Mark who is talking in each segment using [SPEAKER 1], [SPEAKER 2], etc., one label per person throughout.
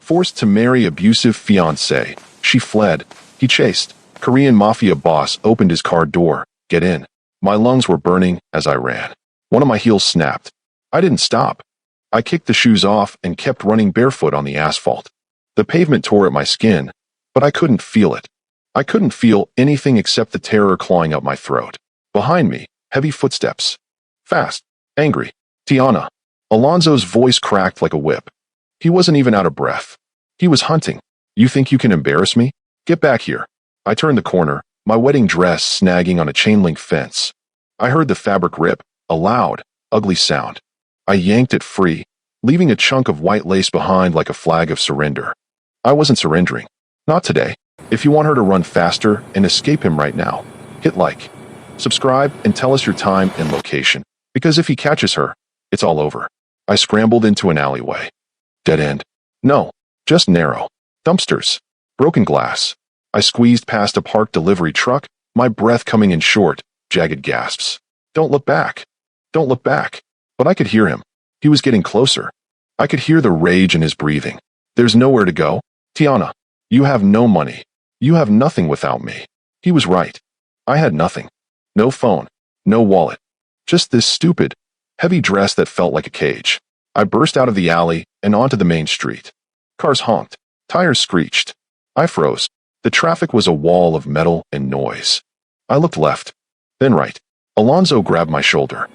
[SPEAKER 1] Forced to marry abusive fiancé. She fled. He chased. Korean Mafia boss opened his car door. Get in. My lungs were burning as I ran. One of my heels snapped. I didn't stop. I kicked the shoes off and kept running barefoot on the asphalt. The pavement tore at my skin, but I couldn't feel it. I couldn't feel anything except the terror clawing up my throat. Behind me, heavy footsteps. Fast. Angry. Tiana. Alonzo's voice cracked like a whip. He wasn't even out of breath. He was hunting. You think you can embarrass me? Get back here. I turned the corner, my wedding dress snagging on a chain-link fence. I heard the fabric rip, a loud, ugly sound. I yanked it free, leaving a chunk of white lace behind like a flag of surrender. I wasn't surrendering. Not today. If you want her to run faster and escape him right now, hit like, subscribe, and tell us your time and location, because if he catches her, it's all over. I scrambled into an alleyway. Dead end. No, just narrow. Dumpsters. Broken glass. I squeezed past a parked delivery truck, my breath coming in short, jagged gasps. Don't look back. Don't look back. But I could hear him. He was getting closer. I could hear the rage in his breathing. There's nowhere to go. Tiana, you have no money. You have nothing without me. He was right. I had nothing. No phone. No wallet. Just this stupid, heavy dress that felt like a cage. I burst out of the alley and onto the main street. Cars honked. Tires screeched. I froze. The traffic was a wall of metal and noise. I looked left, then right. Alonzo grabbed my shoulder.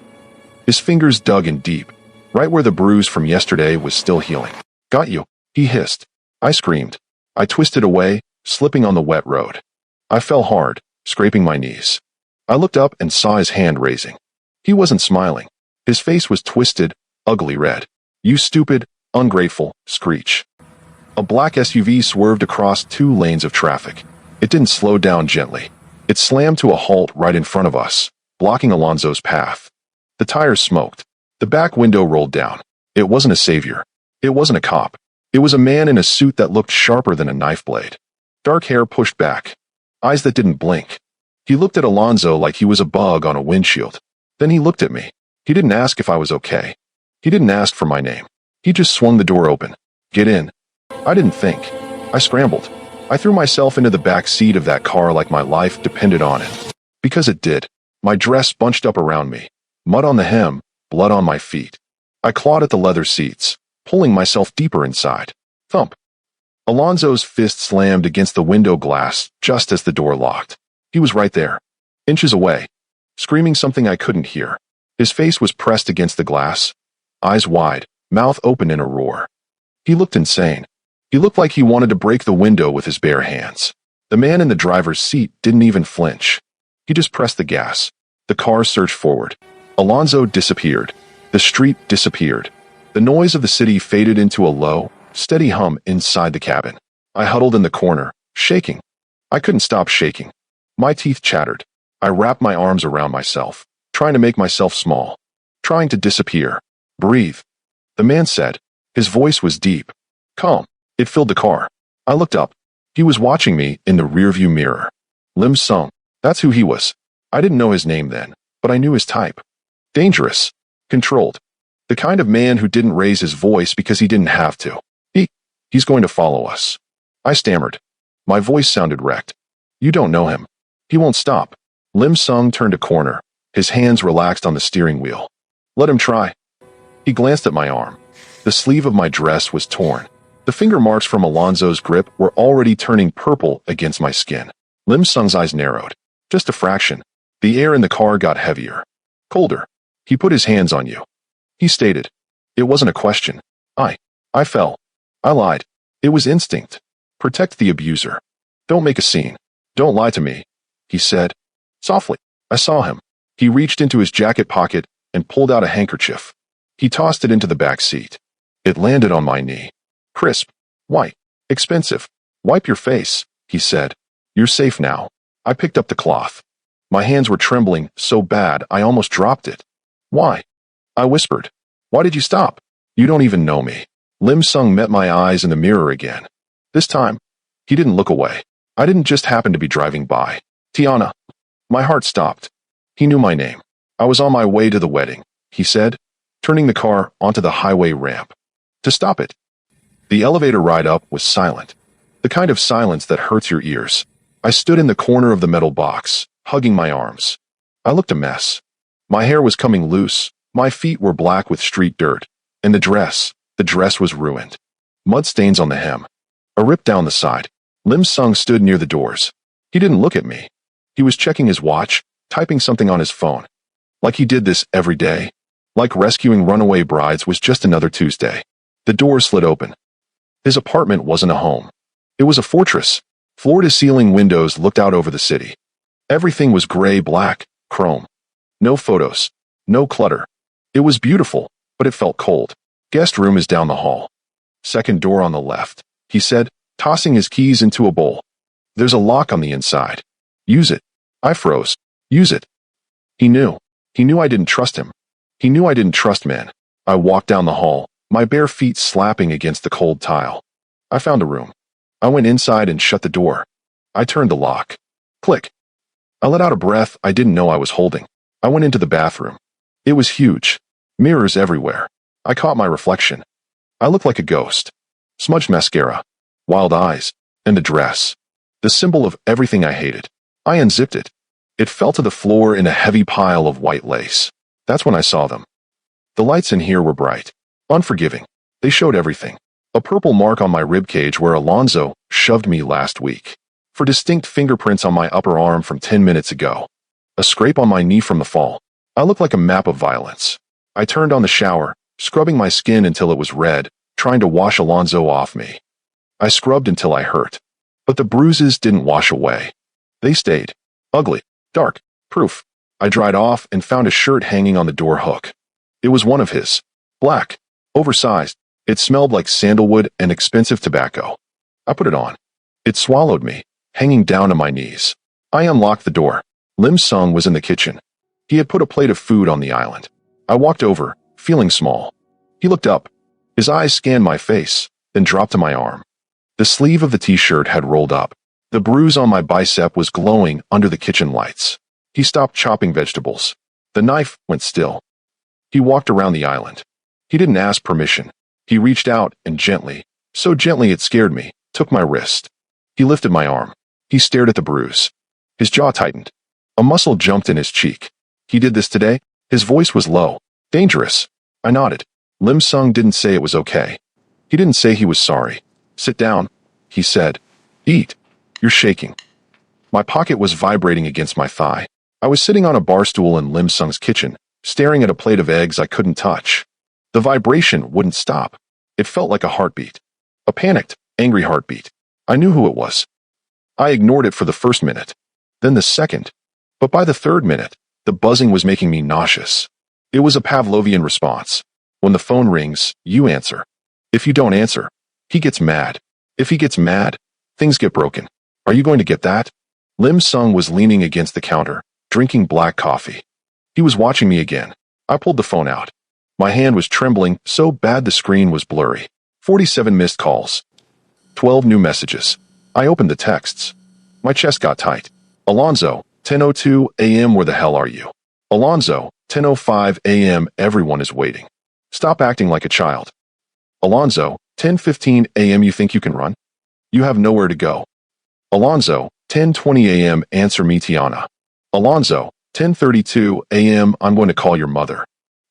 [SPEAKER 1] His fingers dug in deep, right where the bruise from yesterday was still healing. Got you, he hissed. I screamed. I twisted away, slipping on the wet road. I fell hard, scraping my knees. I looked up and saw his hand raising. He wasn't smiling. His face was twisted, ugly red. You stupid, ungrateful, screech. A black SUV swerved across 2 lanes of traffic. It didn't slow down gently. It slammed to a halt right in front of us, blocking Alonzo's path. The tires smoked. The back window rolled down. It wasn't a savior. It wasn't a cop. It was a man in a suit that looked sharper than a knife blade. Dark hair pushed back. Eyes that didn't blink. He looked at Alonzo like he was a bug on a windshield. Then he looked at me. He didn't ask if I was okay. He didn't ask for my name. He just swung the door open. Get in. I didn't think. I scrambled. I threw myself into the back seat of that car like my life depended on it. Because it did. My dress bunched up around me. Mud on the hem, blood on my feet. I clawed at the leather seats, pulling myself deeper inside. Thump. Alonzo's fist slammed against the window glass just as the door locked. He was right there, inches away, screaming something I couldn't hear. His face was pressed against the glass, eyes wide, mouth open in a roar. He looked insane. He looked like he wanted to break the window with his bare hands. The man in the driver's seat didn't even flinch. He just pressed the gas. The car surged forward. Alonzo disappeared. The street disappeared. The noise of the city faded into a low, steady hum inside the cabin. I huddled in the corner, shaking. I couldn't stop shaking. My teeth chattered. I wrapped my arms around myself, trying to make myself small, trying to disappear. Breathe. The man said. His voice was deep, calm. It filled the car. I looked up. He was watching me in the rearview mirror. Lim Sung. That's who he was. I didn't know his name then, but I knew his type. Dangerous. Controlled. The kind of man who didn't raise his voice because he didn't have to. He's going to follow us. I stammered. My voice sounded wrecked. You don't know him. He won't stop. Lim Sung turned a corner. His hands relaxed on the steering wheel. Let him try. He glanced at my arm. The sleeve of my dress was torn. The finger marks from Alonzo's grip were already turning purple against my skin. Lim Sung's eyes narrowed. Just a fraction. The air in the car got heavier. Colder. He put his hands on you. He stated. It wasn't a question. I fell. I lied. It was instinct. Protect the abuser. Don't make a scene. Don't lie to me, he said. Softly. I saw him. He reached into his jacket pocket and pulled out a handkerchief. He tossed it into the back seat. It landed on my knee. Crisp. White. Expensive. Wipe your face, he said. You're safe now. I picked up the cloth. My hands were trembling so bad I almost dropped it. Why? I whispered. Why did you stop? You don't even know me. Lim Sung met my eyes in the mirror again. This time, he didn't look away. I didn't just happen to be driving by. Tiana. My heart stopped. He knew my name. I was on my way to the wedding, he said, turning the car onto the highway ramp. To stop it. The elevator ride up was silent. The kind of silence that hurts your ears. I stood in the corner of the metal box, hugging my arms. I looked a mess. My hair was coming loose, my feet were black with street dirt, and the dress was ruined. Mud stains on the hem. A rip down the side. Lim Sung stood near the doors. He didn't look at me. He was checking his watch, typing something on his phone. Like he did this every day. Like rescuing runaway brides was just another Tuesday. The door slid open. His apartment wasn't a home. It was a fortress. Floor-to-ceiling windows looked out over the city. Everything was gray-black, chrome. No photos. No clutter. It was beautiful, but it felt cold. Guest room is down the hall. Second door on the left, he said, tossing his keys into a bowl. There's a lock on the inside. Use it. I froze. Use it. He knew. He knew I didn't trust him. He knew I didn't trust men. I walked down the hall, my bare feet slapping against the cold tile. I found a room. I went inside and shut the door. I turned the lock. Click. I let out a breath I didn't know I was holding. I went into the bathroom. It was huge. Mirrors everywhere. I caught my reflection. I looked like a ghost. Smudged mascara, wild eyes, and a dress. The symbol of everything I hated. I unzipped it. It fell to the floor in a heavy pile of white lace. That's when I saw them. The lights in here were bright, unforgiving. They showed everything. A purple mark on my ribcage where Alonzo shoved me last week. For distinct fingerprints on my upper arm from 10 minutes ago. A scrape on my knee from the fall. I looked like a map of violence. I turned on the shower, scrubbing my skin until it was red, trying to wash Alonzo off me. I scrubbed until I hurt. But the bruises didn't wash away. They stayed. Ugly. Dark. Proof. I dried off and found a shirt hanging on the door hook. It was one of his. Black. Oversized. It smelled like sandalwood and expensive tobacco. I put it on. It swallowed me, hanging down to my knees. I unlocked the door. Lim Sung was in the kitchen. He had put a plate of food on the island. I walked over, feeling small. He looked up. His eyes scanned my face, then dropped to my arm. The sleeve of the t-shirt had rolled up. The bruise on my bicep was glowing under the kitchen lights. He stopped chopping vegetables. The knife went still. He walked around the island. He didn't ask permission. He reached out and gently, so gently it scared me, took my wrist. He lifted my arm. He stared at the bruise. His jaw tightened. A muscle jumped in his cheek. He did this today? His voice was low. Dangerous. I nodded. Lim Sung didn't say it was okay. He didn't say he was sorry. Sit down, he said. Eat. You're shaking. My pocket was vibrating against my thigh. I was sitting on a bar stool in Lim Sung's kitchen, staring at a plate of eggs I couldn't touch. The vibration wouldn't stop. It felt like a heartbeat. A panicked, angry heartbeat. I knew who it was. I ignored it for the first minute, then the second. But by the third minute, the buzzing was making me nauseous. It was a Pavlovian response. When the phone rings, you answer. If you don't answer, he gets mad. If he gets mad, things get broken. Are you going to get that? Lim Sung was leaning against the counter, drinking black coffee. He was watching me again. I pulled the phone out. My hand was trembling so bad the screen was blurry. 47 missed calls. 12 new messages. I opened the texts. My chest got tight. Alonzo, 10:02 a.m. Where the hell are you? Alonzo, 10:05 a.m. Everyone is waiting. Stop acting like a child. Alonzo, 10:15 a.m. You think you can run? You have nowhere to go. Alonzo, 10:20 a.m. Answer me, Tiana. Alonzo, 10:32 a.m. I'm going to call your mother.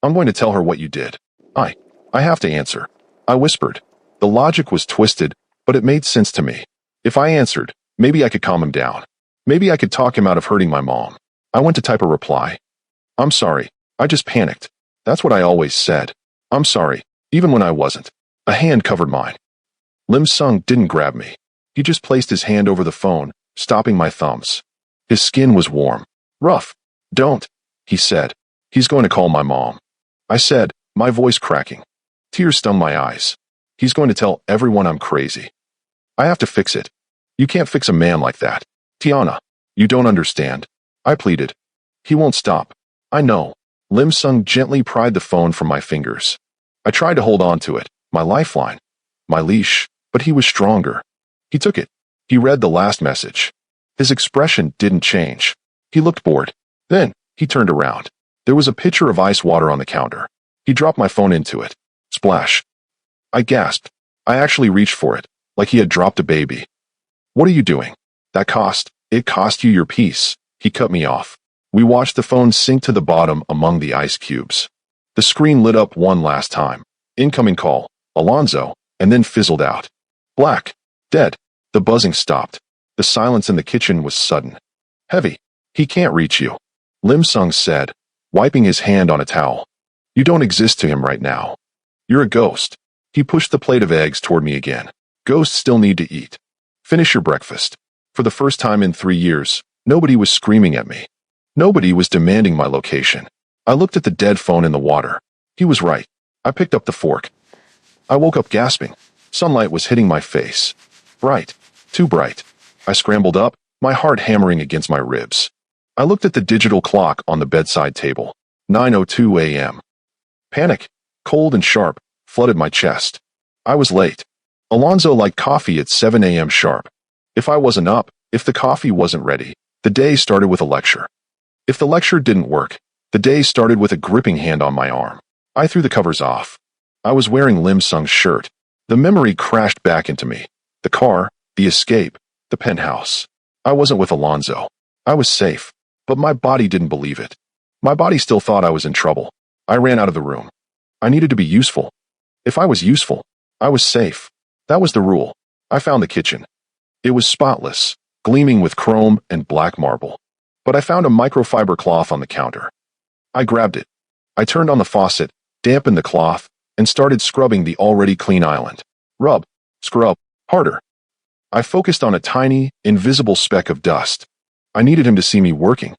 [SPEAKER 1] I'm going to tell her what you did. I have to answer. I whispered. The logic was twisted, but it made sense to me. If I answered, maybe I could calm him down. Maybe I could talk him out of hurting my mom. I went to type a reply. I'm sorry. I just panicked. That's what I always said. I'm sorry, even when I wasn't. A hand covered mine. Lim Sung didn't grab me. He just placed his hand over the phone, stopping my thumbs. His skin was warm. Rough. Don't, he said. He's going to call my mom. I said, my voice cracking. Tears stung my eyes. He's going to tell everyone I'm crazy. I have to fix it. You can't fix a man like that. Tiana, you don't understand. I pleaded. He won't stop. I know. Lim Sung gently pried the phone from my fingers. I tried to hold on to it, my lifeline, my leash, but he was stronger. He took it. He read the last message. His expression didn't change. He looked bored. Then, he turned around. There was a pitcher of ice water on the counter. He dropped my phone into it. Splash. I gasped. I actually reached for it, like he had dropped a baby. What are you doing? It cost you your peace. He cut me off. We watched the phone sink to the bottom among the ice cubes. The screen lit up one last time. Incoming call, Alonzo, and then fizzled out. Black. Dead. The buzzing stopped. The silence in the kitchen was sudden. Heavy. He can't reach you. Lim Sung said, wiping his hand on a towel. You don't exist to him right now. You're a ghost. He pushed the plate of eggs toward me again. Ghosts still need to eat. Finish your breakfast. For the first time in 3 years, nobody was screaming at me. Nobody was demanding my location. I looked at the dead phone in the water. He was right. I picked up the fork. I woke up gasping. Sunlight was hitting my face. Bright. Too bright. I scrambled up, my heart hammering against my ribs. I looked at the digital clock on the bedside table. 9:02 a.m. Panic, cold and sharp, flooded my chest. I was late. Alonzo liked coffee at 7 a.m. sharp. If I wasn't up, if the coffee wasn't ready, the day started with a lecture. If the lecture didn't work, the day started with a gripping hand on my arm. I threw the covers off. I was wearing Lim Sung's shirt. The memory crashed back into me. The car, the escape, the penthouse. I wasn't with Alonzo. I was safe, but my body didn't believe it. My body still thought I was in trouble. I ran out of the room. I needed to be useful. If I was useful, I was safe. That was the rule. I found the kitchen. It was spotless, gleaming with chrome and black marble. But I found a microfiber cloth on the counter. I grabbed it. I turned on the faucet, dampened the cloth, and started scrubbing the already clean island. Rub, scrub, harder. I focused on a tiny, invisible speck of dust. I needed him to see me working.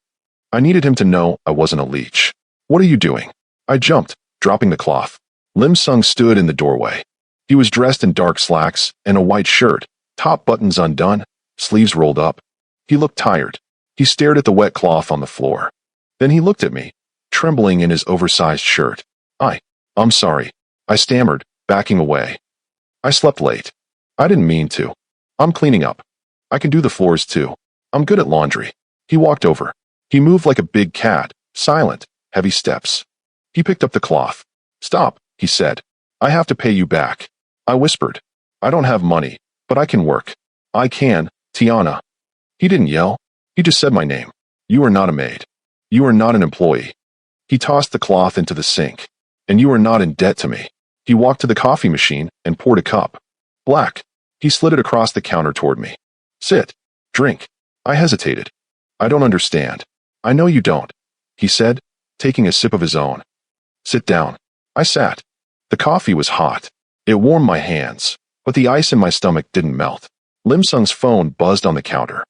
[SPEAKER 1] I needed him to know I wasn't a leech. What are you doing? I jumped, dropping the cloth. Lim Sung stood in the doorway. He was dressed in dark slacks and a white shirt, top buttons undone, sleeves rolled up. He looked tired. He stared at the wet cloth on the floor. Then he looked at me, trembling in his oversized shirt. I'm sorry. I stammered, backing away. I slept late. I didn't mean to. I'm cleaning up. I can do the floors too. I'm good at laundry. He walked over. He moved like a big cat, silent, heavy steps. He picked up the cloth. Stop, he said. I have to pay you back. I whispered. I don't have money, but I can work. I can, Tiana. He didn't yell. He just said my name. You are not a maid. You are not an employee. He tossed the cloth into the sink. And you are not in debt to me. He walked to the coffee machine and poured a cup. Black. He slid it across the counter toward me. Sit. Drink. I hesitated. I don't understand. I know you don't, he said, taking a sip of his own. Sit down. I sat. The coffee was hot. It warmed my hands, but the ice in my stomach didn't melt. Lim Sung's phone buzzed on the counter.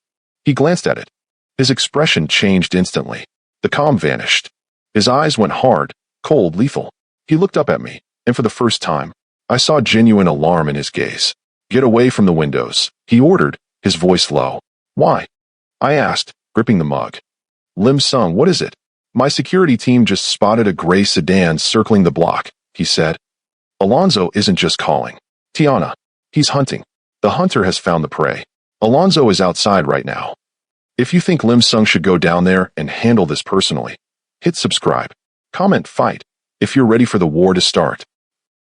[SPEAKER 1] He glanced at it. His expression changed instantly. The calm vanished. His eyes went hard, cold, lethal. He looked up at me, and for the first time, I saw genuine alarm in his gaze. Get away from the windows, he ordered, his voice low. Why? I asked, gripping the mug. Lim Sung, what is it? My security team just spotted a gray sedan circling the block, he said. Alonzo isn't just calling. Tiana. He's hunting. The hunter has found the prey. Alonzo is outside right now. If you think Lim Sung should go down there and handle this personally, hit subscribe. Comment fight if you're ready for the war to start.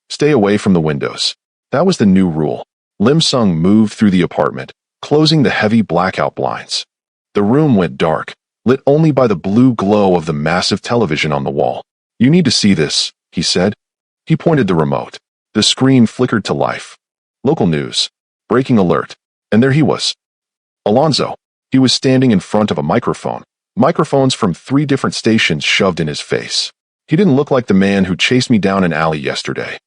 [SPEAKER 1] Stay away from the windows. That was the new rule. Lim Sung moved through the apartment, closing the heavy blackout blinds. The room went dark, lit only by the blue glow of the massive television on the wall. You need to see this, he said. He pointed the remote. The screen flickered to life. Local news. Breaking alert. And there he was. Alonzo. He was standing in front of a microphone. Microphones from 3 different stations shoved in his face. He didn't look like the man who chased me down an alley yesterday.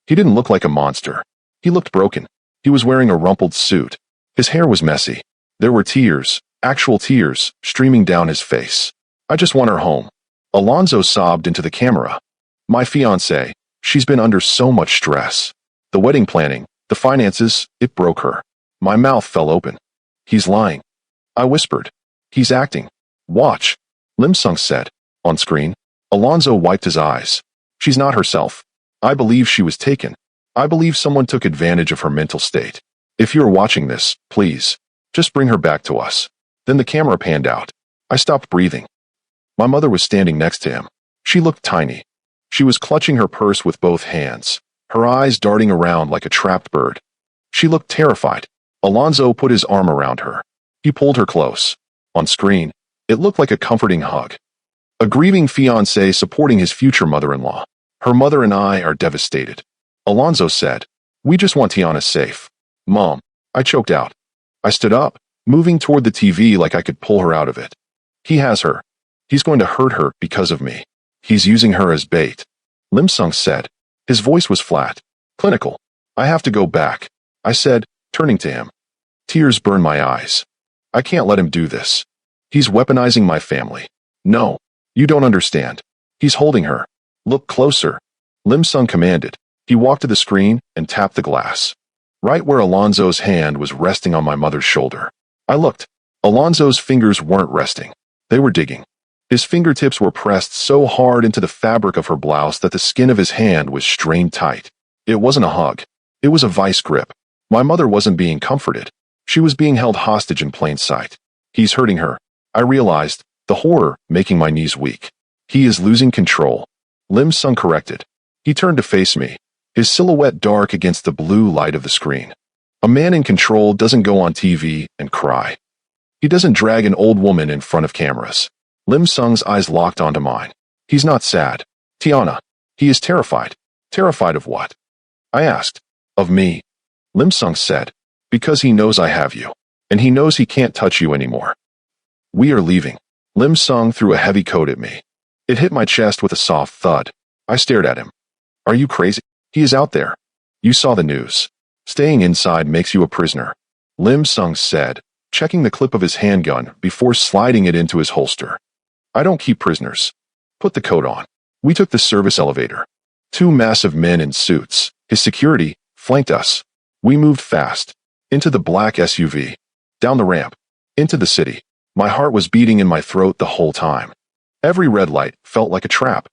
[SPEAKER 1] He didn't look like a monster. He looked broken. He was wearing a rumpled suit. His hair was messy. There were tears, actual tears, streaming down his face. I just want her home. Alonzo sobbed into the camera. My fiancé, she's been under so much stress. The wedding planning, the finances, it broke her. My mouth fell open. He's lying. I whispered. He's acting. Watch. Lim Sung said. On screen. Alonzo wiped his eyes. She's not herself. I believe she was taken. I believe someone took advantage of her mental state. If you're watching this, please, just bring her back to us. Then the camera panned out. I stopped breathing. My mother was standing next to him. She looked tiny. She was clutching her purse with both hands. her eyes darting around like a trapped bird. She looked terrified. Alonzo put his arm around her. He pulled her close. On screen, it looked like a comforting hug. A grieving fiancé supporting his future mother-in-law. Her mother and I are devastated. Alonzo said, "We just want Tiana safe." "Mom," I choked out. I stood up, moving toward the TV like I could pull her out of it. "He has her. He's going to hurt her because of me. He's using her as bait," Lim Sung said. His voice was flat, clinical. "I have to go back," I said, turning to him. Tears burned my eyes. "I can't let him do this. He's weaponizing my family." "No, you don't understand. He's holding her. Look closer," Lim Sung commanded. He walked to the screen and tapped the glass. Right where Alonzo's hand was resting on my mother's shoulder. I looked. Alonzo's fingers weren't resting. They were digging. His fingertips were pressed so hard into the fabric of her blouse that the skin of his hand was strained tight. It wasn't a hug. It was a vice grip. My mother wasn't being comforted. She was being held hostage in plain sight. "He's hurting her," I realized, the horror making my knees weak. "He is losing control," Lim Sung corrected. He turned to face me, his silhouette dark against the blue light of the screen. A man in control doesn't go on TV and cry. He doesn't drag an old woman in front of cameras. Lim Sung's eyes locked onto mine. "He's not sad, Tiana. He is terrified." "Terrified of what?" I asked. "Of me," Lim Sung said. "Because he knows I have you. And he knows he can't touch you anymore." "We are leaving." Lim Sung threw a heavy coat at me. It hit my chest with a soft thud. I stared at him. "Are you crazy? He is out there. You saw the news. Staying inside makes you a prisoner," Lim Sung said, checking the clip of his handgun before sliding it into his holster. "I don't keep prisoners. Put the coat on." We took the service elevator. Two massive men in suits, his security, flanked us. We moved fast. Into the black SUV. Down the ramp. Into the city. My heart was beating in my throat the whole time. Every red light felt like a trap.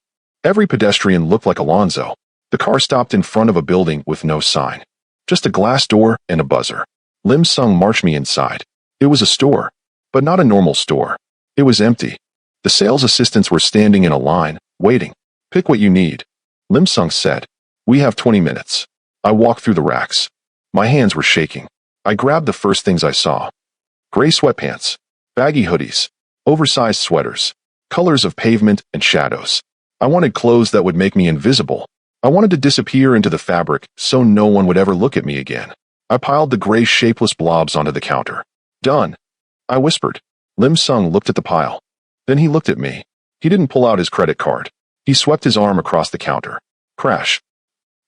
[SPEAKER 1] Every pedestrian looked like Alonzo. The car stopped in front of a building with no sign. Just a glass door and a buzzer. Lim Sung marched me inside. It was a store, but not a normal store. It was empty. The sales assistants were standing in a line, waiting. "Pick what you need," Lim Sung said. "We have 20 minutes." I walked through the racks. My hands were shaking. I grabbed the first things I saw. Gray sweatpants, baggy hoodies, oversized sweaters, colors of pavement and shadows. I wanted clothes that would make me invisible. I wanted to disappear into the fabric so no one would ever look at me again. I piled the gray shapeless blobs onto the counter. "Done," I whispered. Lim Sung looked at the pile. Then he looked at me. He didn't pull out his credit card. He swept his arm across the counter. Crash.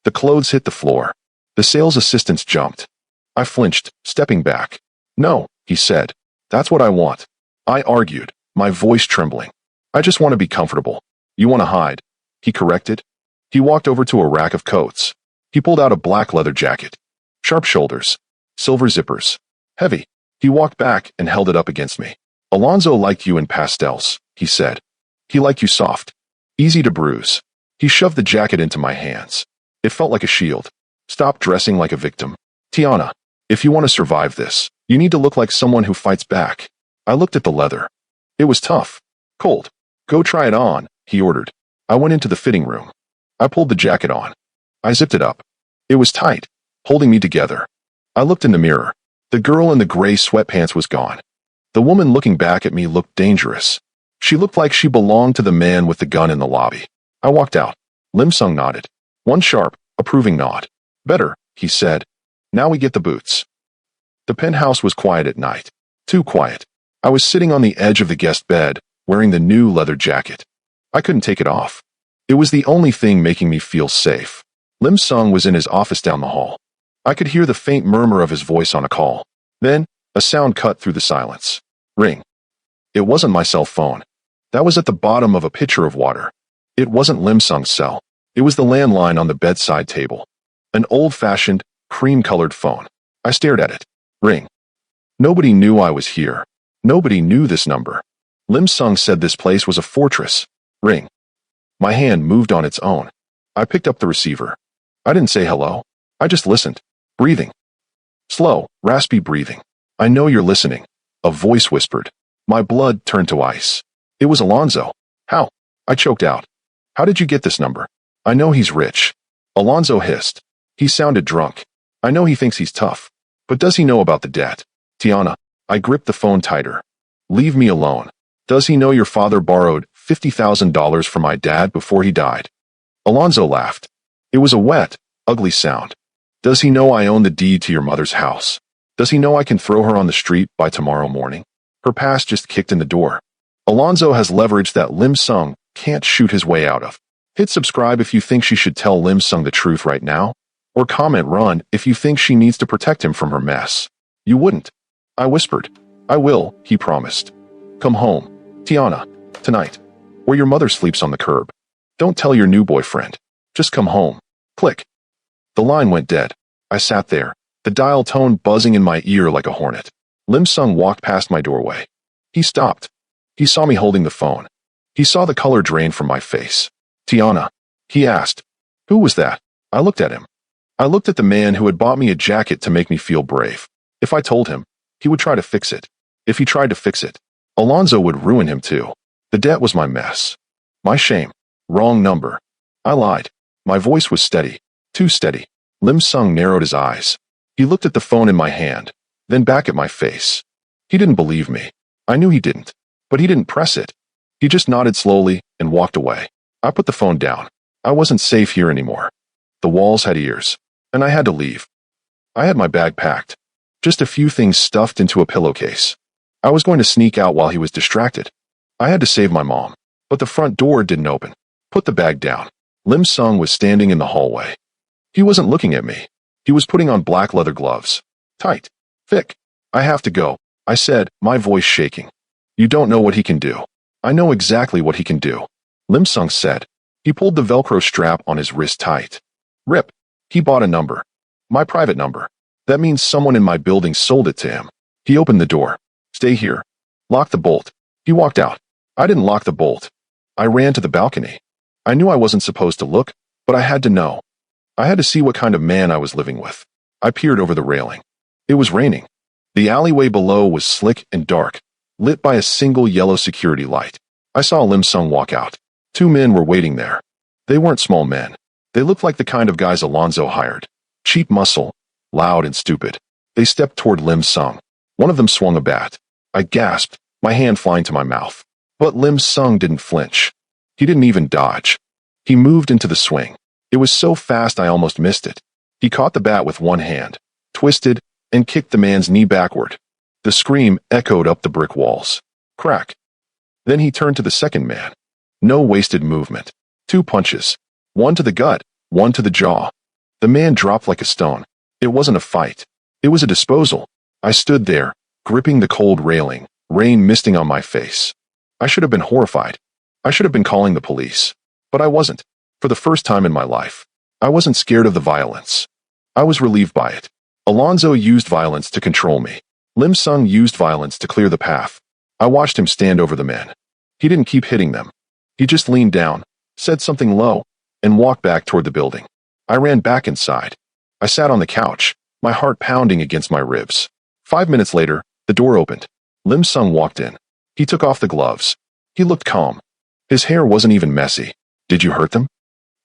[SPEAKER 1] The clothes hit the floor. The sales assistants jumped. I flinched, stepping back. "No," he said. "That's what I want." I argued, my voice trembling. "I just want to be comfortable." "You want to hide," he corrected. He walked over to a rack of coats. He pulled out a black leather jacket. Sharp shoulders. Silver zippers. Heavy. He walked back and held it up against me. "Alonzo liked you in pastels," he said. "He liked you soft. Easy to bruise." He shoved the jacket into my hands. It felt like a shield. "Stop dressing like a victim. Tiana, if you want to survive this, you need to look like someone who fights back." I looked at the leather. It was tough. Cold. "Go try it on," he ordered. I went into the fitting room. I pulled the jacket on. I zipped it up. It was tight, holding me together. I looked in the mirror. The girl in the gray sweatpants was gone. The woman looking back at me looked dangerous. She looked like she belonged to the man with the gun in the lobby. I walked out. Lim Sung nodded. One sharp, approving nod. "Better," he said. "Now we get the boots." The penthouse was quiet at night. Too quiet. I was sitting on the edge of the guest bed, wearing the new leather jacket. I couldn't take it off. It was the only thing making me feel safe. Lim Sung was in his office down the hall. I could hear the faint murmur of his voice on a call. Then, a sound cut through the silence. Ring. It wasn't my cell phone. That was at the bottom of a pitcher of water. It wasn't Lim Sung's cell. It was the landline on the bedside table. An old-fashioned, cream-colored phone. I stared at it. Ring. Nobody knew I was here. Nobody knew this number. Lim Sung said this place was a fortress. Ring. My hand moved on its own. I picked up the receiver. I didn't say hello. I just listened. Breathing. Slow, raspy breathing. "I know you're listening," a voice whispered. My blood turned to ice. It was Alonzo. "How?" I choked out. "How did you get this number?" "I know he's rich. Alonzo hissed. He sounded drunk. I know he thinks he's tough. But does he know about the debt? Tiana. I gripped the phone tighter. Leave me alone. Does he know your father borrowed $50,000 from my dad before he died? Alonzo laughed. It was a wet, ugly sound. Does he know I own the deed to your mother's house? Does he know I can throw her on the street by tomorrow morning? Her past just kicked in the door. Alonzo has leverage that Lim Sung can't shoot his way out of. Hit subscribe if you think she should tell Lim Sung the truth right now, or comment run if you think she needs to protect him from her mess. You wouldn't. I whispered. I will, he promised. Come home, Tiana, tonight, or your mother sleeps on the curb. Don't tell your new boyfriend. Just come home. Click. The line went dead. I sat there, the dial tone buzzing in my ear like a hornet. Lim Sung walked past my doorway. He stopped. He saw me holding the phone. He saw the color drain from my face. Tiana, he asked. Who was that? I looked at him. I looked at the man who had bought me a jacket to make me feel brave. If I told him, he would try to fix it. If he tried to fix it, Alonzo would ruin him too. The debt was my mess. My shame. Wrong number. I lied. My voice was steady. Too steady. Lim Sung narrowed his eyes. He looked at the phone in my hand, then back at my face. He didn't believe me. I knew he didn't. But he didn't press it. He just nodded slowly and walked away. I put the phone down. I wasn't safe here anymore. The walls had ears, and I had to leave. I had my bag packed. Just a few things stuffed into a pillowcase. I was going to sneak out while he was distracted. I had to save my mom, but the front door didn't open. Put the bag down. Lim Sung was standing in the hallway. He wasn't looking at me. He was putting on black leather gloves. Tight. Thick. I have to go, I said, my voice shaking. You don't know what he can do. I know exactly what he can do. Lim Sung said. He pulled the Velcro strap on his wrist tight. Rip. He bought a number. My private number. That means someone in my building sold it to him. He opened the door. Stay here. Lock the bolt. He walked out. I didn't lock the bolt. I ran to the balcony. I knew I wasn't supposed to look, but I had to know. I had to see what kind of man I was living with. I peered over the railing. It was raining. The alleyway below was slick and dark, lit by a single yellow security light. I saw Lim Sung walk out. Two men were waiting there. They weren't small men. They looked like the kind of guys Alonzo hired. Cheap muscle, loud and stupid. They stepped toward Lim Sung. One of them swung a bat. I gasped, my hand flying to my mouth. But Lim Sung didn't flinch. He didn't even dodge. He moved into the swing. It was so fast I almost missed it. He caught the bat with one hand, twisted, and kicked the man's knee backward. The scream echoed up the brick walls. Crack. Then he turned to the second man. No wasted movement. 2 punches. One to the gut, one to the jaw. The man dropped like a stone. It wasn't a fight. It was a disposal. I stood there, gripping the cold railing, rain misting on my face. I should have been horrified. I should have been calling the police. But I wasn't. For the first time in my life, I wasn't scared of the violence. I was relieved by it. Alonzo used violence to control me. Lim Sung used violence to clear the path. I watched him stand over the men. He didn't keep hitting them. He just leaned down, said something low, and walked back toward the building. I ran back inside. I sat on the couch, my heart pounding against my ribs. 5 minutes later, the door opened. Lim Sung walked in. He took off the gloves. He looked calm. His hair wasn't even messy. Did you hurt them?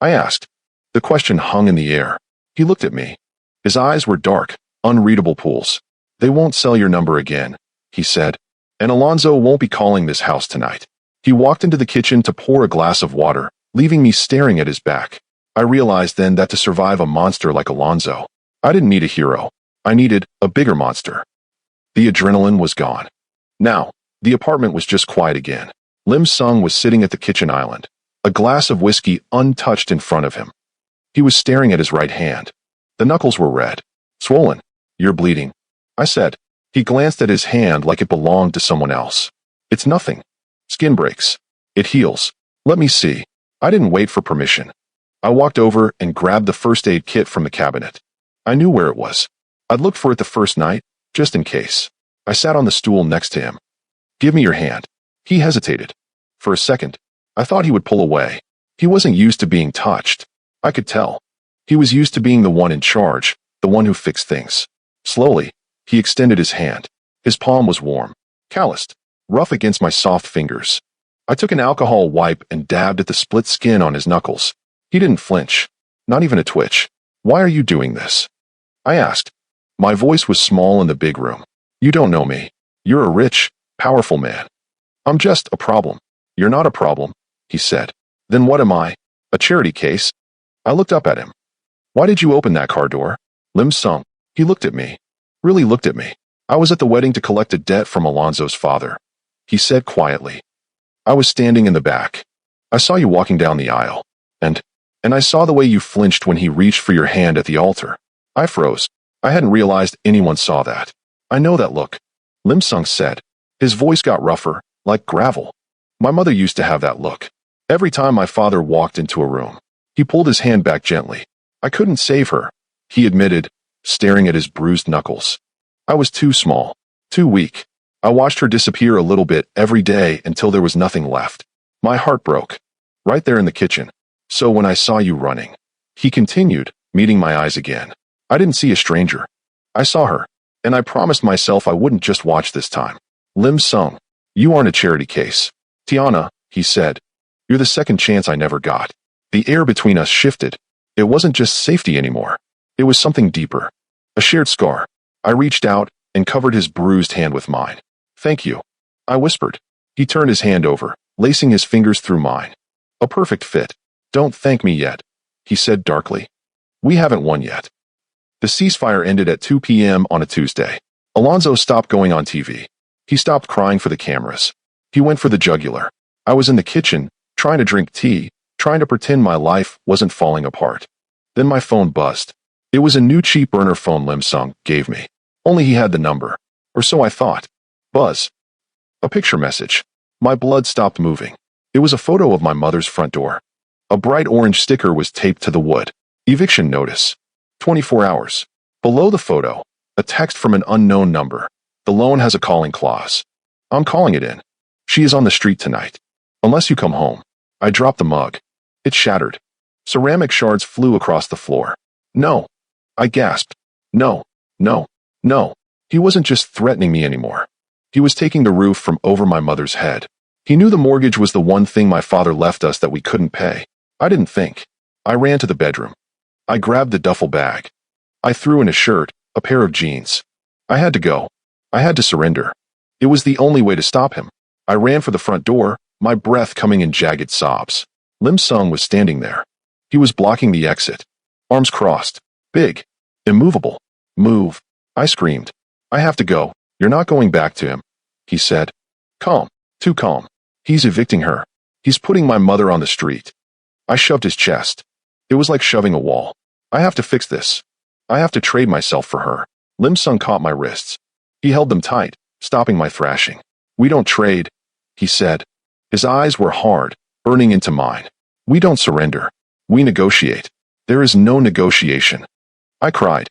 [SPEAKER 1] I asked. The question hung in the air. He looked at me. His eyes were dark, unreadable pools. They won't sell your number again, he said. And Alonzo won't be calling this house tonight. He walked into the kitchen to pour a glass of water, leaving me staring at his back. I realized then that to survive a monster like Alonzo, I didn't need a hero. I needed a bigger monster. The adrenaline was gone. Now, the apartment was just quiet again. Lim Sung was sitting at the kitchen island, a glass of whiskey untouched in front of him. He was staring at his right hand. The knuckles were red, swollen. You're bleeding, I said. He glanced at his hand like it belonged to someone else. It's nothing. Skin breaks. It heals. Let me see. I didn't wait for permission. I walked over and grabbed the first aid kit from the cabinet. I knew where it was. I'd looked for it the first night, just in case. I sat on the stool next to him. Give me your hand. He hesitated. For a second, I thought he would pull away. He wasn't used to being touched. I could tell. He was used to being the one in charge, the one who fixed things. Slowly, he extended his hand. His palm was warm, calloused, rough against my soft fingers. I took an alcohol wipe and dabbed at the split skin on his knuckles. He didn't flinch. Not even a twitch. Why are you doing this? I asked. My voice was small in the big room. You don't know me. You're a rich, powerful man. I'm just a problem. You're not a problem, he said. Then what am I? A charity case? I looked up at him. Why did you open that car door? Lim Sung. He looked at me. Really looked at me. I was at the wedding to collect a debt from Alonzo's father. He said quietly. I was standing in the back. I saw you walking down the aisle. And I saw the way you flinched when he reached for your hand at the altar. I froze. I hadn't realized anyone saw that. I know that look. Lim Sung said. His voice got rougher, like gravel. My mother used to have that look. Every time my father walked into a room, he pulled his hand back gently. I couldn't save her, he admitted, staring at his bruised knuckles. I was too small, too weak. I watched her disappear a little bit every day until there was nothing left. My heart broke. Right there in the kitchen. So when I saw you running, he continued, meeting my eyes again. I didn't see a stranger. I saw her, and I promised myself I wouldn't just watch this time. Lim Sung, you aren't a charity case. Tiana, he said, you're the second chance I never got. The air between us shifted. It wasn't just safety anymore. It was something deeper. A shared scar. I reached out and covered his bruised hand with mine. Thank you, I whispered. He turned his hand over, lacing his fingers through mine. A perfect fit. Don't thank me yet, he said darkly. We haven't won yet. The ceasefire ended at 2 p.m. on a Tuesday. Alonzo stopped going on TV. He stopped crying for the cameras. He went for the jugular. I was in the kitchen, trying to drink tea, trying to pretend my life wasn't falling apart. Then my phone buzzed. It was a new cheap burner phone Lim Sung gave me. Only he had the number. Or so I thought. Buzz. A picture message. My blood stopped moving. It was a photo of my mother's front door. A bright orange sticker was taped to the wood. Eviction notice. 24 hours. Below the photo, a text from an unknown number. The loan has a calling clause. I'm calling it in. She is on the street tonight. Unless you come home. I dropped the mug. It shattered. Ceramic shards flew across the floor. No. I gasped. No. No. No. He wasn't just threatening me anymore. He was taking the roof from over my mother's head. He knew the mortgage was the one thing my father left us that we couldn't pay. I didn't think. I ran to the bedroom. I grabbed the duffel bag. I threw in a shirt, a pair of jeans. I had to go. I had to surrender. It was the only way to stop him. I ran for the front door, my breath coming in jagged sobs. Lim Sung was standing there. He was blocking the exit. Arms crossed. Big. Immovable. Move. I screamed. I have to go. You're not going back to him, he said. Calm. Too calm. He's evicting her. He's putting my mother on the street. I shoved his chest. It was like shoving a wall. I have to fix this. I have to trade myself for her. Lim Sung caught my wrists. He held them tight, stopping my thrashing. We don't trade, he said. His eyes were hard, burning into mine. We don't surrender. We negotiate. There is no negotiation. I cried.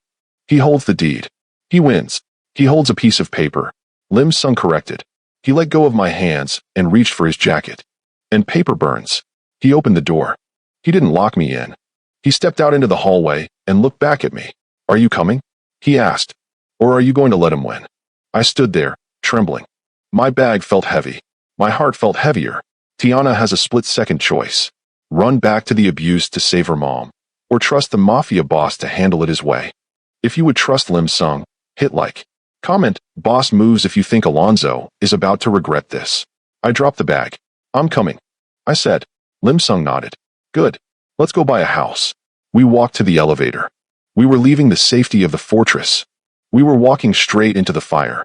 [SPEAKER 1] He holds the deed. He wins. He holds a piece of paper. Lim Sung corrected. He let go of my hands and reached for his jacket. And paper burns. He opened the door. He didn't lock me in. He stepped out into the hallway and looked back at me. Are you coming? He asked. Or are you going to let him win? I stood there, trembling. My bag felt heavy. My heart felt heavier. Tiana has a split-second choice. Run back to the abused to save her mom, or trust the Mafia boss to handle it his way. If you would trust Lim Sung, hit like. Comment, boss moves if you think Alonzo is about to regret this. I dropped the bag. I'm coming, I said. Lim Sung nodded. Good. Let's go buy a house. We walked to the elevator. We were leaving the safety of the fortress. We were walking straight into the fire.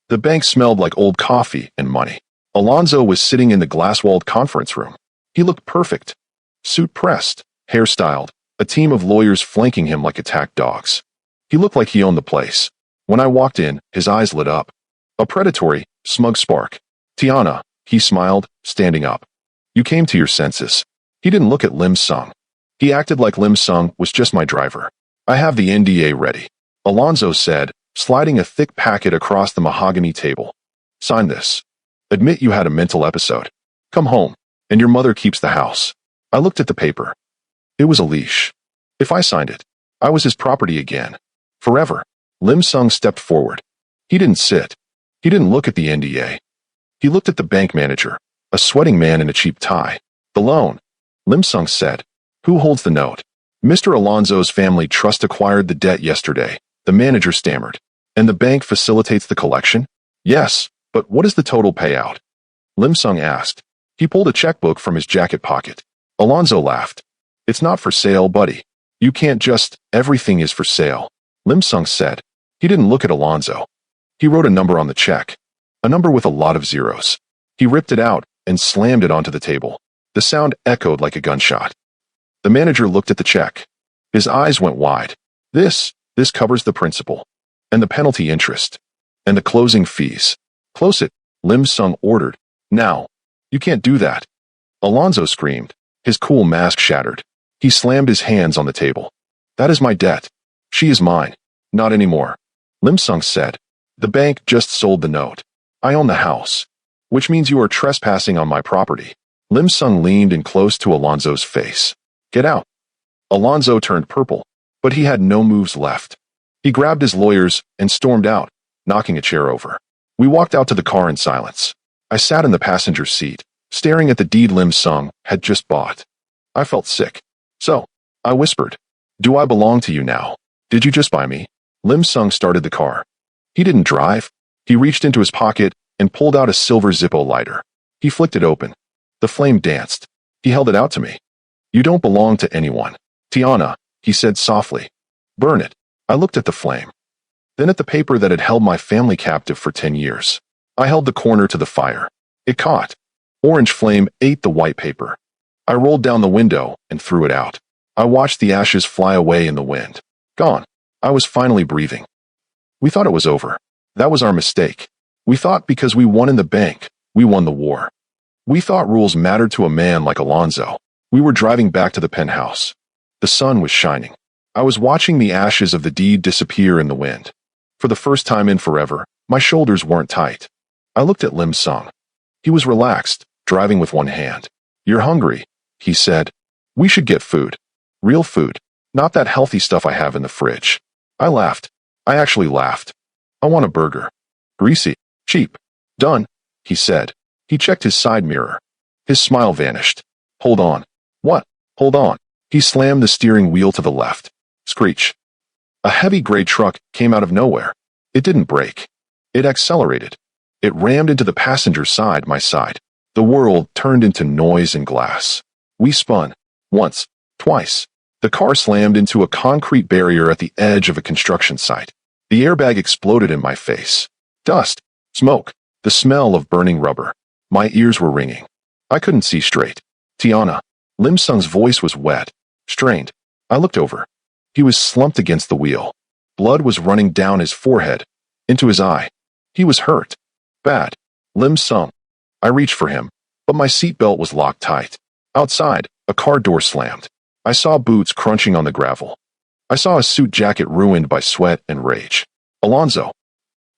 [SPEAKER 1] The bank smelled like old coffee and money. Alonzo was sitting in the glass-walled conference room. He looked perfect. Suit pressed, hair styled, a team of lawyers flanking him like attack dogs. He looked like he owned the place. When I walked in, his eyes lit up. A predatory, smug spark. Tiana, he smiled, standing up. You came to your senses. He didn't look at Lim Sung. He acted like Lim Sung was just my driver. I have the NDA ready, Alonzo said, sliding a thick packet across the mahogany table. Sign this. Admit you had a mental episode. Come home, and your mother keeps the house. I looked at the paper. It was a leash. If I signed it, I was his property again. Forever. Lim Sung stepped forward. He didn't sit. He didn't look at the NDA. He looked at the bank manager, a sweating man in a cheap tie. The loan. Lim Sung said. Who holds the note? Mr. Alonzo's family trust acquired the debt yesterday, the manager stammered. And the bank facilitates the collection? Yes, but what is the total payout? Lim Sung asked. He pulled a checkbook from his jacket pocket. Alonzo laughed. It's not for sale, buddy. You can't just, everything is for sale. Lim Sung said. He didn't look at Alonzo. He wrote a number on the check. A number with a lot of zeros. He ripped it out and slammed it onto the table. The sound echoed like a gunshot. The manager looked at the check. His eyes went wide. This covers the principal. And the penalty interest. And the closing fees. Close it, Lim Sung ordered. Now. You can't do that. Alonzo screamed. His cool mask shattered. He slammed his hands on the table. That is my debt. She is mine. Not anymore. Lim Sung said. The bank just sold the note. I own the house. Which means you are trespassing on my property. Lim Sung leaned in close to Alonzo's face. Get out. Alonzo turned purple, but he had no moves left. He grabbed his lawyers and stormed out, knocking a chair over. We walked out to the car in silence. I sat in the passenger seat, staring at the deed Lim Sung had just bought. I felt sick. So, I whispered, do I belong to you now? Did you just buy me? Lim Sung started the car. He didn't drive. He reached into his pocket and pulled out a silver Zippo lighter. He flicked it open. The flame danced. He held it out to me. You don't belong to anyone. Tiana, he said softly. Burn it. I looked at the flame. Then at the paper that had held my family captive for 10 years. I held the corner to the fire. It caught. Orange flame ate the white paper. I rolled down the window and threw it out. I watched the ashes fly away in the wind. Gone. I was finally breathing. We thought it was over. That was our mistake. We thought because we won in the bank, we won the war. We thought rules mattered to a man like Alonzo. We were driving back to the penthouse. The sun was shining. I was watching the ashes of the deed disappear in the wind. For the first time in forever, my shoulders weren't tight. I looked at Lim Sung. He was relaxed, driving with one hand. You're hungry, he said. We should get food. Real food, not that healthy stuff I have in the fridge. I laughed. I actually laughed. I want a burger. Greasy, cheap. Done, he said. He checked his side mirror. His smile vanished. Hold on. What? Hold on. He slammed the steering wheel to the left. Screech. A heavy gray truck came out of nowhere. It didn't brake. It accelerated. It rammed into the passenger side, my side. The world turned into noise and glass. We spun. Once. Twice. The car slammed into a concrete barrier at the edge of a construction site. The airbag exploded in my face. Dust. Smoke. The smell of burning rubber. My ears were ringing. I couldn't see straight. Tiana. Lim Sung's voice was wet. Strained. I looked over. He was slumped against the wheel. Blood was running down his forehead, into his eye. He was hurt. Bad. Lim Sung. I reached for him, but my seatbelt was locked tight. Outside, a car door slammed. I saw boots crunching on the gravel. I saw a suit jacket ruined by sweat and rage. Alonzo.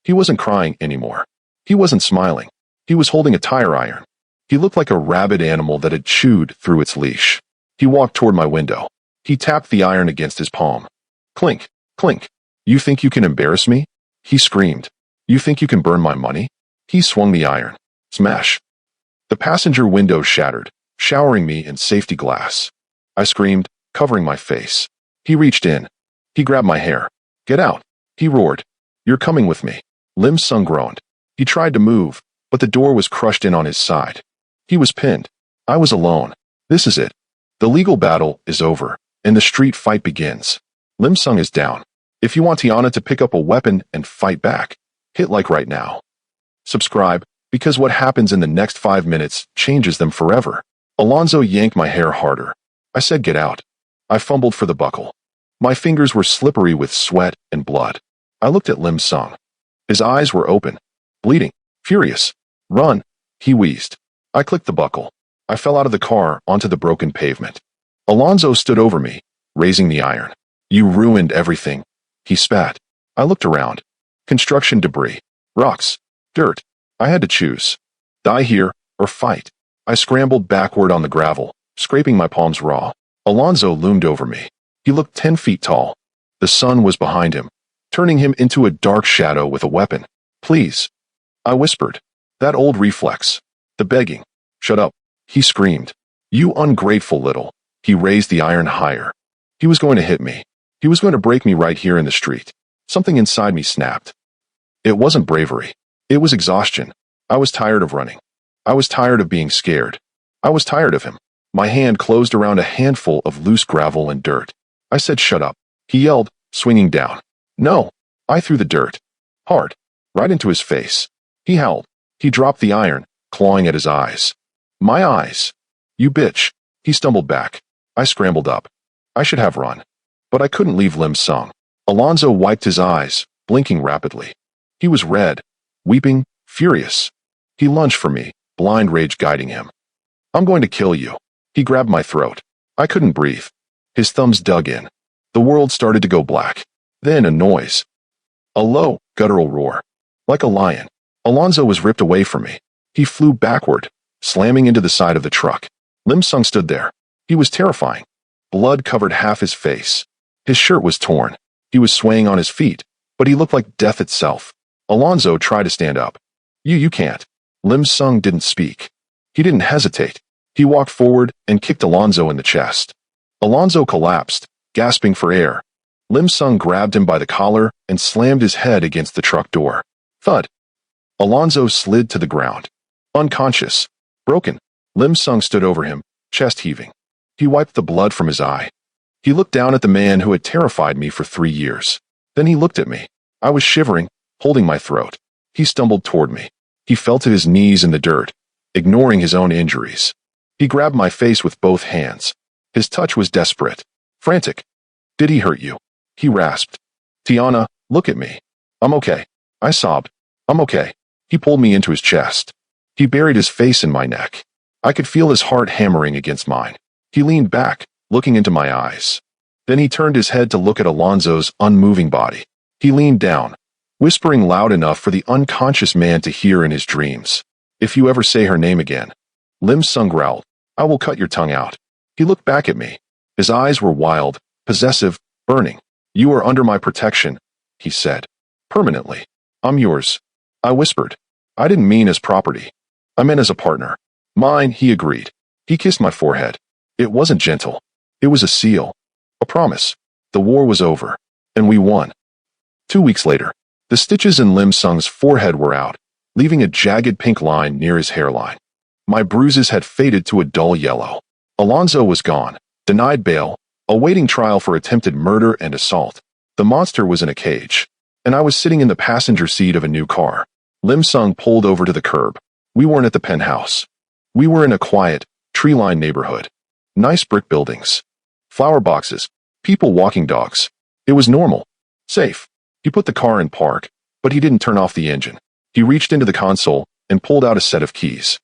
[SPEAKER 1] He wasn't crying anymore. He wasn't smiling. He was holding a tire iron. He looked like a rabid animal that had chewed through its leash. He walked toward my window. He tapped the iron against his palm. Clink, clink. You think you can embarrass me? He screamed. You think you can burn my money? He swung the iron. Smash. The passenger window shattered, showering me in safety glass. I screamed, covering my face. He reached in. He grabbed my hair. Get out. He roared. You're coming with me. Lim Sung groaned. He tried to move, but the door was crushed in on his side. He was pinned. I was alone. This is it. The legal battle is over, and the street fight begins. Lim Sung is down. If you want Tiana to pick up a weapon and fight back, hit like right now. Subscribe, because what happens in the next 5 minutes changes them forever. Alonzo yanked my hair harder. I said get out. I fumbled for the buckle. My fingers were slippery with sweat and blood. I looked at Lim Sung. His eyes were open, bleeding, furious. Run, he wheezed. I clicked the buckle. I fell out of the car onto the broken pavement. Alonzo stood over me, raising the iron. You ruined everything, he spat. I looked around. Construction debris, rocks, dirt. I had to choose. Die here or fight. I scrambled backward on the gravel, scraping my palms raw. Alonzo loomed over me. He looked 10 feet tall. The sun was behind him, turning him into a dark shadow with a weapon. Please. I whispered. That old reflex. The begging. Shut up. He screamed. You ungrateful little. He raised the iron higher. He was going to hit me. He was going to break me right here in the street. Something inside me snapped. It wasn't bravery. It was exhaustion. I was tired of running. I was tired of being scared. I was tired of him. My hand closed around a handful of loose gravel and dirt. I said, "Shut up." He yelled, swinging down. "No." I threw the dirt. Hard. Right into his face. He howled. He dropped the iron, clawing at his eyes. "My eyes." "You bitch." He stumbled back. I scrambled up. I should have run. But I couldn't leave Lim Sung. Alonzo wiped his eyes, blinking rapidly. He was red, weeping, furious. He lunged for me, blind rage guiding him. "I'm going to kill you." He grabbed my throat. I couldn't breathe. His thumbs dug in. The world started to go black. Then a noise. A low, guttural roar. Like a lion, Alonzo was ripped away from me. He flew backward, slamming into the side of the truck. Lim Sung stood there. He was terrifying. Blood covered half his face. His shirt was torn. He was swaying on his feet, but he looked like death itself. Alonzo tried to stand up. You can't." Lim Sung didn't speak. He didn't hesitate. He walked forward and kicked Alonzo in the chest. Alonzo collapsed, gasping for air. Lim Sung grabbed him by the collar and slammed his head against the truck door. Thud. Alonzo slid to the ground. Unconscious. Broken. Lim Sung stood over him, chest heaving. He wiped the blood from his eye. He looked down at the man who had terrified me for 3 years. Then he looked at me. I was shivering, holding my throat. He stumbled toward me. He fell to his knees in the dirt, ignoring his own injuries. He grabbed my face with both hands. His touch was desperate, frantic. "Did he hurt you?" He rasped. "Tiana, look at me." "I'm okay." I sobbed. "I'm okay." He pulled me into his chest. He buried his face in my neck. I could feel his heart hammering against mine. He leaned back, looking into my eyes. Then he turned his head to look at Alonzo's unmoving body. He leaned down, whispering loud enough for the unconscious man to hear in his dreams. "If you ever say her name again." Lim Sung growled. "I will cut your tongue out." He looked back at me. His eyes were wild, possessive, burning. "You are under my protection," he said. "Permanently. I'm yours." I whispered. "I didn't mean as property. I meant as a partner." "Mine," he agreed. He kissed my forehead. It wasn't gentle. It was a seal. A promise. The war was over. And we won. 2 weeks later, the stitches in Lim Sung's forehead were out, leaving a jagged pink line near his hairline. My bruises had faded to a dull yellow. Alonzo was gone, denied bail, awaiting trial for attempted murder and assault. The monster was in a cage, and I was sitting in the passenger seat of a new car. Lim Sung pulled over to the curb. We weren't at the penthouse. We were in a quiet, tree-lined neighborhood. Nice brick buildings. Flower boxes. People walking dogs. It was normal. Safe. He put the car in park, but he didn't turn off the engine. He reached into the console and pulled out a set of keys.